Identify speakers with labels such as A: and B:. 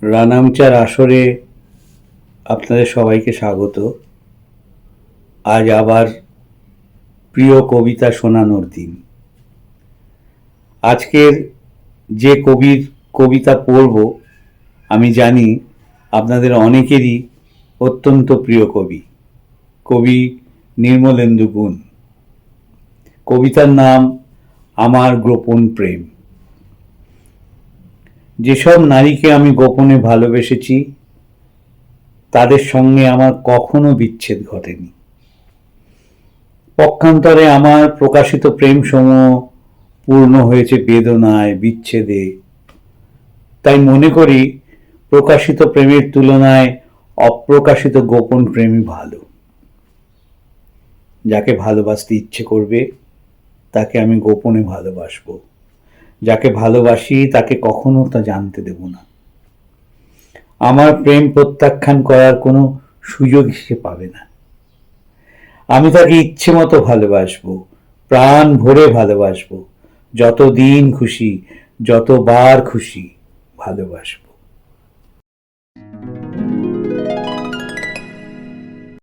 A: রানামচার আসরে আপনাদের সবাইকে স্বাগত। আজ আবার প্রিয় কবিতা শোনানোর দিন। আজকের যে কবির কবিতা পড়ব আমি জানি আপনাদের অনেকেরই অত্যন্ত প্রিয় কবি নির্মলেন্দু গুণ। কবিতার নাম আমার গোপন প্রেম। যেসব নারীকে আমি গোপনে ভালোবেসেছি তাদের সঙ্গে আমার কখনো বিচ্ছেদ ঘটেনি। পক্ষান্তরে আমার প্রকাশিত প্রেম সমূহ পূর্ণ হয়েছে বেদনায়, বিচ্ছেদে। তাই মনে করি প্রকাশিত প্রেমের তুলনায় অপ্রকাশিত গোপন প্রেমই ভালো। যাকে ভালোবাসতে ইচ্ছে করবে তাকে আমি গোপনে ভালোবাসবো, যাকে ভালোবাসি তাকে কখনো তা জানতে দেব না। আমার প্রেম প্রত্যাখ্যান করার কোনো সুযোগ সে পাবে না। আমি তাকে ইচ্ছে মতো ভালোবাসবো, প্রাণ ভরে ভালোবাসবো, যতদিন খুশি, যতবার খুশি ভালোবাসবো।